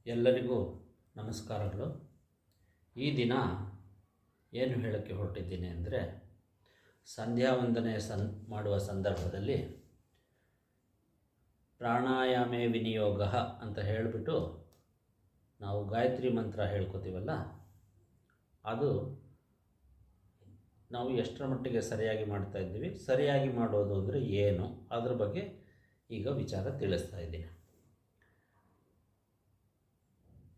ಎಲ್ಲರಿಗೂ ನಮಸ್ಕಾರಗಳು. ಈ ದಿನ ಏನು ಹೇಳೋಕ್ಕೆ ಹೊರಟಿದ್ದೀನಿ ಅಂದರೆ, ಸಂಧ್ಯಾ ವಂದನೆ ಮಾಡುವ ಸಂದರ್ಭದಲ್ಲಿ ಪ್ರಾಣಾಯಾಮೇ ವಿನಿಯೋಗ ಅಂತ ಹೇಳಿಬಿಟ್ಟು ನಾವು ಗಾಯತ್ರಿ ಮಂತ್ರ ಹೇಳ್ಕೊತೀವಲ್ಲ, ಅದು ನಾವು ಎಷ್ಟರ ಮಟ್ಟಿಗೆ ಸರಿಯಾಗಿ ಮಾಡ್ತಾ ಇದ್ದೀವಿ, ಸರಿಯಾಗಿ ಮಾಡೋದು ಅಂದರೆ ಏನು, ಅದ್ರ ಬಗ್ಗೆ ಈಗ ವಿಚಾರ ತಿಳಿಸ್ತಾ ಇದ್ದೀನಿ.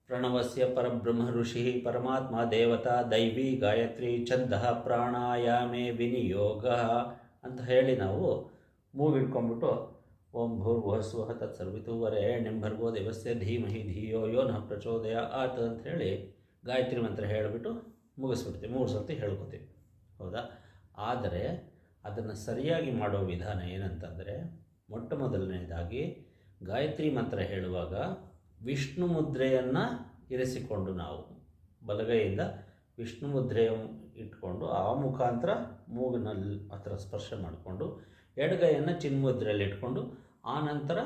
ಪ್ರಣವಸ್ಯ ಪರಬ್ರಹ್ಮ ಋಷಿ ಪರಮಾತ್ಮ ದೇವತಾ ದೈವಿ ಗಾಯತ್ರಿ ಛಂದಃ ಪ್ರಾಣಾಯಾಮೇ ವಿನಿಯೋಗ ಅಂತ ಹೇಳಿ ನಾವು ಮೂಗಿಡ್ಕೊಂಡ್ಬಿಟ್ಟು ಓಂ ಭೂರ್ಭುವಸ್ವಃ ತತ್ಸರ್ವಿತುರ್ವರೆಣ್ಯಂ ಭರ್ಗೋ ದೇವಸ್ಯ ಧೀಮಹಿ ಧಿಯೋ ಯೋ ನಃ ಪ್ರಚೋದಯಾತ್ ಅಂತ ಹೇಳಿ ಗಾಯತ್ರಿ ಮಂತ್ರ ಹೇಳಿಬಿಟ್ಟು ಮುಗಿಸ್ಬಿಡ್ತೀವಿ. 3 ಸರ್ತಿ ಹೇಳ್ಕೊತೀವಿ, ಹೌದಾ? ಆದರೆ ಅದನ್ನು ಸರಿಯಾಗಿ ಮಾಡೋ ವಿಧಾನ ಏನಂತಂದರೆ, ಮೊಟ್ಟ ಮೊದಲನೇದಾಗಿ ಗಾಯತ್ರಿ ಮಂತ್ರ ಹೇಳುವಾಗ ವಿಷ್ಣು ಮುದ್ರೆಯನ್ನು ಇರಿಸಿಕೊಂಡು ನಾವು ಬಲಗೈಯಿಂದ ವಿಷ್ಣು ಮುದ್ರೆ ಇಟ್ಕೊಂಡು ಆ ಮುಖಾಂತರ ಮೂಗಿನಲ್ಲಿ ಹತ್ರ ಸ್ಪರ್ಶ ಮಾಡಿಕೊಂಡು ಎಡಗೈಯನ್ನು ಚಿನ್ಮುದ್ರೆಯಲ್ಲಿ ಇಟ್ಕೊಂಡು ಆನಂತರ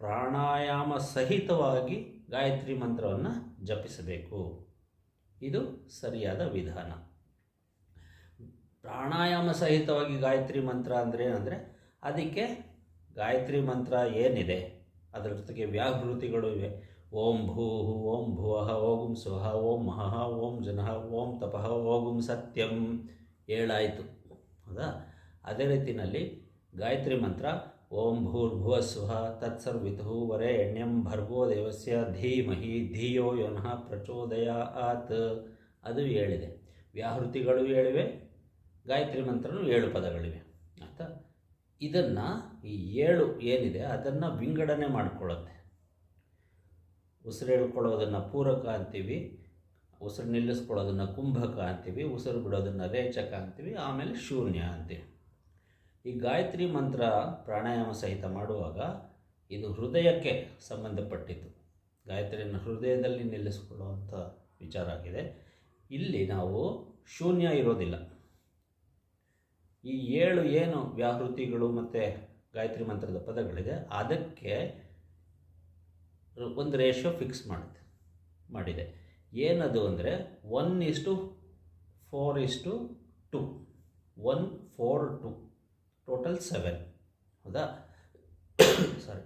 ಪ್ರಾಣಾಯಾಮ ಸಹಿತವಾಗಿ ಗಾಯತ್ರಿ ಮಂತ್ರವನ್ನು ಜಪಿಸಬೇಕು. ಇದು ಸರಿಯಾದ ವಿಧಾನ. ಪ್ರಾಣಾಯಾಮ ಸಹಿತವಾಗಿ ಗಾಯತ್ರಿ ಮಂತ್ರ ಅಂದರೆ ಏನಂದರೆ, ಅದಕ್ಕೆ ಗಾಯತ್ರಿ ಮಂತ್ರ ಏನಿದೆ ಅದರ ಜೊತೆಗೆ ವ್ಯಾಹೃತಿಗಳು ಇವೆ. ಓಂ ಭೂಃ ಓಂ ಭುವಃ ಓಂ ಸ್ವಃ ಓಂ ಮಹಃ ಓಂ ಜನಃ ಓಂ ತಪಃ ಓಂ ಸತ್ಯಂ 7 ಆಯಿತು, ಹೌದಾ? ಅದೇ ರೀತಿಯಲ್ಲಿ ಗಾಯತ್ರಿ ಮಂತ್ರ ಓಂ ಭೂರ್ಭುವಸ್ವಃ ತತ್ಸರ್ವಿತುಃ ವರೆಣ್ಯಂ ಭರ್ಗೋ ದೇವಸ್ಯ ಧೀಮಹಿ ಧಿಯೋ ಯೋ ನಃ ಪ್ರಚೋದಯಾತ್, ಅದು 7 ಇದೆ. ವ್ಯಾಹೃತಿಗಳು 7 ಇವೆ, ಗಾಯತ್ರಿ ಮಂತ್ರನೂ 7 ಪದಗಳಿವೆ, ಆಯಿತಾ? ಇದನ್ನು ಈ 7 ಏನಿದೆ ಅದನ್ನು ವಿಂಗಡಣೆ ಮಾಡಿಕೊಳ್ಳುತ್ತೆ. ಉಸಿರು ಹೇಳ್ಕೊಳ್ಳೋದನ್ನು ಪೂರಕ ಅಂತೀವಿ, ಉಸಿರು ನಿಲ್ಲಿಸ್ಕೊಳ್ಳೋದನ್ನು ಕುಂಭಕ ಅಂತೀವಿ, ಉಸಿರು ಬಿಡೋದನ್ನು ರೇಚಕ ಅಂತೀವಿ, ಆಮೇಲೆ ಶೂನ್ಯ ಅಂತೀವಿ. ಈ ಗಾಯತ್ರಿ ಮಂತ್ರ ಪ್ರಾಣಾಯಾಮ ಸಹಿತ ಮಾಡುವಾಗ ಇದು ಹೃದಯಕ್ಕೆ ಸಂಬಂಧಪಟ್ಟಿದ್ದು. ಗಾಯತ್ರಿಯನ್ನು ಹೃದಯದಲ್ಲಿ ನಿಲ್ಲಿಸ್ಕೊಳ್ಳುವಂಥ ವಿಚಾರ ಆಗಿದೆ. ಇಲ್ಲಿ ನಾವು ಶೂನ್ಯ ಇರೋದಿಲ್ಲ. ಈ 7 ಏನು ವ್ಯಾಹೃತಿಗಳು ಮತ್ತು ಗಾಯತ್ರಿ ಮಂತ್ರದ ಪದಗಳಿದೆ ಅದಕ್ಕೆ ಒಂದು ರೇಷಿಯೋ ಫಿಕ್ಸ್ ಮಾಡಿದೆ. ಏನದು ಅಂದರೆ 1:4:2, 1:4:2, ಟೋಟಲ್ 7, ಹೌದಾ? ಸಾರಿ,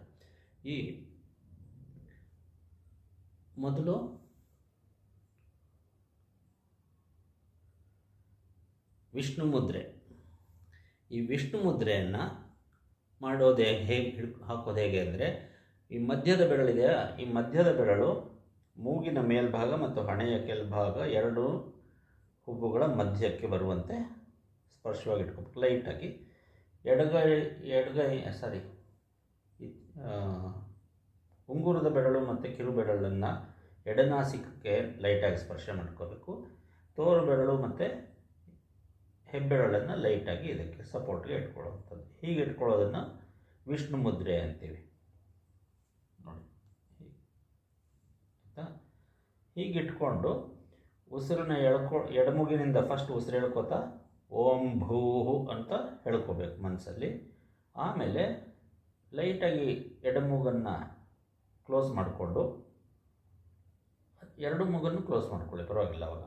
ಈ ಮೊದಲು ವಿಷ್ಣು ಮುದ್ರೆ. ಈ ವಿಷ್ಣು ಮುದ್ರೆಯನ್ನು ಮಾಡೋದು ಹಾಕೋದು ಹೇಗೆ ಅಂದರೆ, ಈ ಮಧ್ಯದ ಬೆರಳಿದೆಯಾ, ಈ ಮಧ್ಯದ ಬೆರಳು ಮೂಗಿನ ಮೇಲ್ಭಾಗ ಮತ್ತು ಹಣೆಯ ಕೆಳಭಾಗ 2 ಹುಬ್ಬುಗಳ ಮಧ್ಯಕ್ಕೆ ಬರುವಂತೆ ಸ್ಪರ್ಶವಾಗಿ ಇಟ್ಕೊಬೇಕು ಲೈಟಾಗಿ. ಉಂಗುರದ ಬೆರಳು ಮತ್ತು ಕಿರು ಬೆರಳನ್ನು ಎಡನಾಸಿಕಕ್ಕೆ ಲೈಟಾಗಿ ಸ್ಪರ್ಶ ಮಾಡ್ಕೋಬೇಕು. ತೋರು ಬೆರಳು ಮತ್ತು ಹೆಬ್ಬೆರಳನ್ನು ಲೈಟಾಗಿ ಇದಕ್ಕೆ ಸಪೋರ್ಟ್ಗೆ ಇಟ್ಕೊಳ್ಳುವಂಥದ್ದು. ಹೀಗೆ ಇಟ್ಕೊಳ್ಳೋದನ್ನು ವಿಷ್ಣು ಮುದ್ರೆ ಅಂತೀವಿ ನೋಡಿ, ಆಯಿತಾ? ಹೀಗೆ ಇಟ್ಕೊಂಡು ಉಸಿರನ್ನ ಎಡಮುಗಿನಿಂದ ಫಸ್ಟ್ ಉಸಿರು ಹೇಳ್ಕೋತಾ ಓಂ ಭೂಹು ಅಂತ ಹೇಳ್ಕೋಬೇಕು ಮನಸ್ಸಲ್ಲಿ. ಆಮೇಲೆ ಲೈಟಾಗಿ ಎಡಮೂಗನ್ನು ಕ್ಲೋಸ್ ಮಾಡಿಕೊಂಡು, 2 ಮೂಗನ್ನು ಕ್ಲೋಸ್ ಮಾಡ್ಕೊಳ್ಳಿ, ಪರವಾಗಿಲ್ಲ. ಅವಾಗ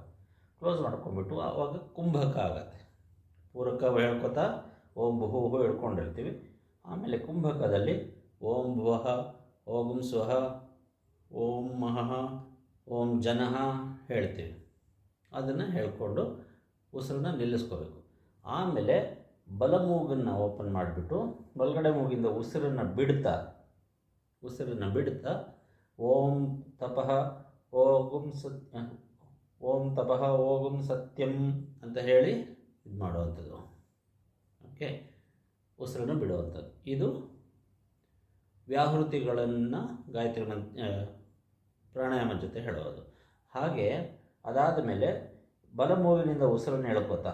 ಕ್ಲೋಸ್ ಮಾಡ್ಕೊಂಡ್ಬಿಟ್ಟು ಆವಾಗ ಕುಂಭಕ ಆಗತ್ತೆ. ಪೂರಕ ಹೇಳ್ಕೊತಾ ಓಂ ಭೂಹು ಹೇಳ್ಕೊಂಡಿರ್ತೀವಿ. ಆಮೇಲೆ ಕುಂಭಕದಲ್ಲಿ ಓಂ ಭುವಃ ಓಂ ಸ್ವಃ ಓಂ ಮಹಃ ಓಂ ಜನಃ ಹೇಳ್ತೀವಿ. ಅದನ್ನು ಹೇಳ್ಕೊಂಡು ಉಸಿರನ್ನ ನಿಲ್ಲಿಸ್ಕೋಬೇಕು. ಆಮೇಲೆ ಬಲ ಮೂಗನ್ನು ಓಪನ್ ಮಾಡಿಬಿಟ್ಟು ಬಲಗಡೆ ಮೂಗಿಂದ ಉಸಿರನ್ನು ಬಿಡ್ತಾ ಓಂ ತಪಃ ಓಂ ಸತ್ಯಂ ಅಂತ ಹೇಳಿ ಇದು ಮಾಡುವಂಥದ್ದು. ಓಕೆ, ಉಸಿರನ್ನು ಬಿಡುವಂಥದ್ದು. ಇದು ವ್ಯಾಹೃತಿಗಳನ್ನು ಗಾಯತ್ರಿ ಪ್ರಾಣಾಯಾಮ ಜೊತೆ ಹೇಳೋದು. ಹಾಗೆ ಅದಾದ ಮೇಲೆ ಬಲ ಮೂಗಿನಿಂದ ಉಸಿರನ್ನು ಹೇಳ್ಕೋತಾ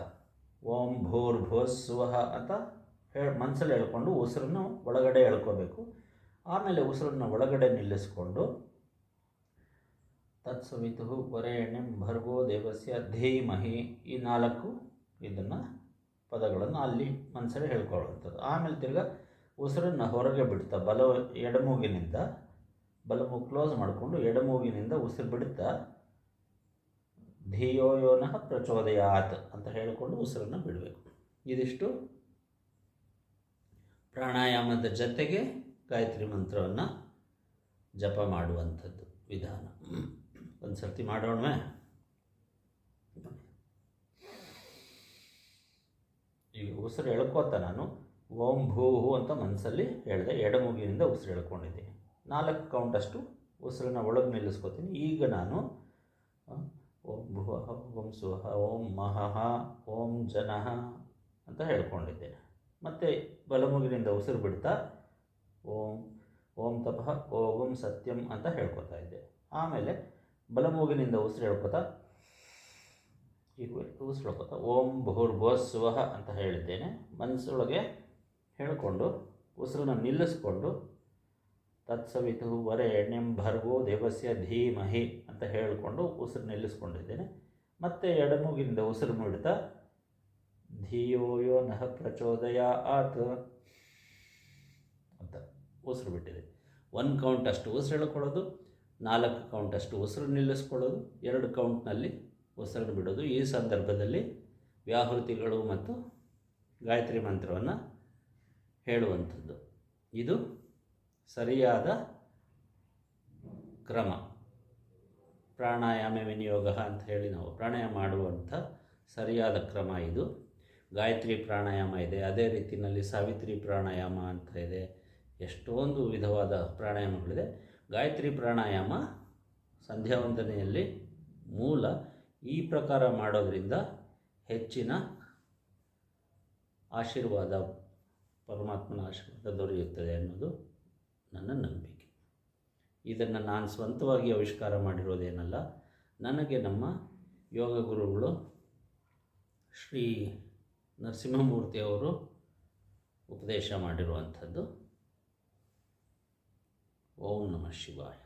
ಓಂ ಭೂರ್ಭುವಸ್ವಃ ಅಂತ ಮನಸ್ಸಲ್ಲಿ ಹೇಳ್ಕೊಂಡು ಉಸಿರನ್ನು ಒಳಗಡೆ ಹೇಳ್ಕೋಬೇಕು. ಆಮೇಲೆ ಉಸಿರನ್ನು ಒಳಗಡೆ ನಿಲ್ಲಿಸ್ಕೊಂಡು ತತ್ಸವಿತುಃ ವರೆಣ್ಯಂ ಭರ್ಗೋ ದೇವಸ್ಯ ಧೀಮಹಿ, ಈ 4 ಇದನ್ನು ಪದಗಳನ್ನು ಅಲ್ಲಿ ಮನಸ್ಸಲ್ಲಿ ಹೇಳ್ಕೊಳ್ಳುವಂಥದ್ದು. ಆಮೇಲೆ ತಿರ್ಗಾ ಉಸಿರನ್ನು ಹೊರಗೆ ಬಿಡ್ತಾ ಎಡಮೂಗಿನಿಂದ ಬಲಮೂಗು ಕ್ಲೋಸ್ ಮಾಡಿಕೊಂಡು ಎಡಮೂಗಿನಿಂದ ಉಸಿರು ಬಿಡುತ್ತಾ ಧಿಯೋ ಯೋನಃ ಪ್ರಚೋದಯಾತ್ ಅಂತ ಹೇಳಿಕೊಂಡು ಉಸಿರನ್ನು ಬಿಡಬೇಕು. ಇದಿಷ್ಟು ಪ್ರಾಣಾಯಾಮದ ಜೊತೆಗೆ ಗಾಯತ್ರಿ ಮಂತ್ರವನ್ನು ಜಪ ಮಾಡುವಂಥದ್ದು ವಿಧಾನ. ಒಂದು ಸರ್ತಿ ಮಾಡೋಣ. ಈಗ ಉಸಿರು ಎಳ್ಕೋತ ನಾನು ಓಂ ಭೂಹು ಅಂತ ಮನಸ್ಸಲ್ಲಿ ಹೇಳಿದೆ. ಎಡಮೂಗಿನಿಂದ ಉಸಿರು ಎಳ್ಕೊಂಡಿದ್ದೀನಿ. 4 ಕೌಂಟಷ್ಟು ಉಸಿರನ್ನ ಒಳಗೆ ನಿಲ್ಲಿಸ್ಕೋತೀನಿ. ಈಗ ನಾನು ಓಂ ಭುವಃ ಓಂ ಸುವಃ ಓಂ ಮಹಃ ಓಂ ಜನಃ ಅಂತ ಹೇಳ್ಕೊಂಡಿದ್ದೇನೆ. ಮತ್ತು ಬಲಮೂಗಿನಿಂದ ಉಸಿರು ಬಿಡ್ತಾ ಓಂ ಓಂ ತಪಃ ಓಂ ಸತ್ಯಂ ಅಂತ ಹೇಳ್ಕೊತಾ ಇದ್ದೆ. ಆಮೇಲೆ ಬಲಮೂಗಿನಿಂದ ಉಸಿರು ಹೇಳ್ಕೊತಾ ಉಸಿರು ಹೇಳ್ಕೊತಾ ಓಂ ಭೂರ್ಭುವಸ್ಸುವಃ ಅಂತ ಹೇಳಿದ್ದೇನೆ. ಮನಸ್ಸೊಳಗೆ ಹೇಳಿಕೊಂಡು ಉಸಿರನ್ನು ನಿಲ್ಲಿಸ್ಕೊಂಡು ತತ್ಸವಿತು ವರೆಣ್ಯಂ ಭರ್ಗೋ ದೇವಸ್ಯ ಧೀಮಹಿ ಅಂತ ಹೇಳಿಕೊಂಡು ಉಸಿರು ನಿಲ್ಲಿಸ್ಕೊಂಡಿದ್ದೇನೆ. ಮತ್ತು ಎಡಮೂಗಿನಿಂದ ಉಸಿರು ಬಿಡ್ತಾ ಧಿಯೋ ಯೋ ನಃ ಪ್ರಚೋದಯಾತ್ ಅಂತ ಉಸಿರು ಬಿಟ್ಟಿದೆ. 1 ಕೌಂಟ್ ಅಷ್ಟು ಉಸಿರು ಹೇಳ್ಕೊಳ್ಳೋದು, 4 ಕೌಂಟ್ ಅಷ್ಟು ಉಸಿರು ನಿಲ್ಲಿಸ್ಕೊಳ್ಳೋದು, 2 ಕೌಂಟ್ನಲ್ಲಿ ಉಸಿರು ಬಿಡೋದು. ಈ ಸಂದರ್ಭದಲ್ಲಿ ವ್ಯಾಹೃತಿಗಳು ಮತ್ತು ಗಾಯತ್ರಿ ಮಂತ್ರವನ್ನು ಹೇಳುವಂಥದ್ದು. ಇದು ಸರಿಯಾದ ಕ್ರಮ. ಪ್ರಾಣಾಯಾಮ ವಿನಿಯೋಗ ಅಂತ ಹೇಳಿ ನಾವು ಪ್ರಾಣಾಯಾಮ ಮಾಡುವಂಥ ಸರಿಯಾದ ಕ್ರಮ ಇದು. ಗಾಯತ್ರಿ ಪ್ರಾಣಾಯಾಮ ಇದೆ, ಅದೇ ರೀತಿಯಲ್ಲಿ ಸಾವಿತ್ರಿ ಪ್ರಾಣಾಯಾಮ ಅಂತ ಇದೆ. ಎಷ್ಟೊಂದು ವಿಧವಾದ ಪ್ರಾಣಾಯಾಮಗಳಿದೆ. ಗಾಯತ್ರಿ ಪ್ರಾಣಾಯಾಮ ಸಂಧ್ಯಾವಂದನೆಯಲ್ಲಿ ಮೂಲ. ಈ ಪ್ರಕಾರ ಮಾಡೋದರಿಂದ ಹೆಚ್ಚಿನ ಆಶೀರ್ವಾದ, ಪರಮಾತ್ಮನ ಆಶೀರ್ವಾದ ದೊರೆಯುತ್ತದೆ ಅನ್ನೋದು ನನ್ನ ನಂಬಿಕೆ. ಇದನ್ನು ನಾನು ಸ್ವಂತವಾಗಿ ಆವಿಷ್ಕಾರ ಮಾಡಿರೋದೇನಲ್ಲ. ನನಗೆ ನಮ್ಮ ಯೋಗ ಗುರುಗಳು ಶ್ರೀ ನರಸಿಂಹಮೂರ್ತಿಯವರು ಉಪದೇಶ ಮಾಡಿರುವಂಥದ್ದು. ಓಂ ನಮಃ ಶಿವಾಯ.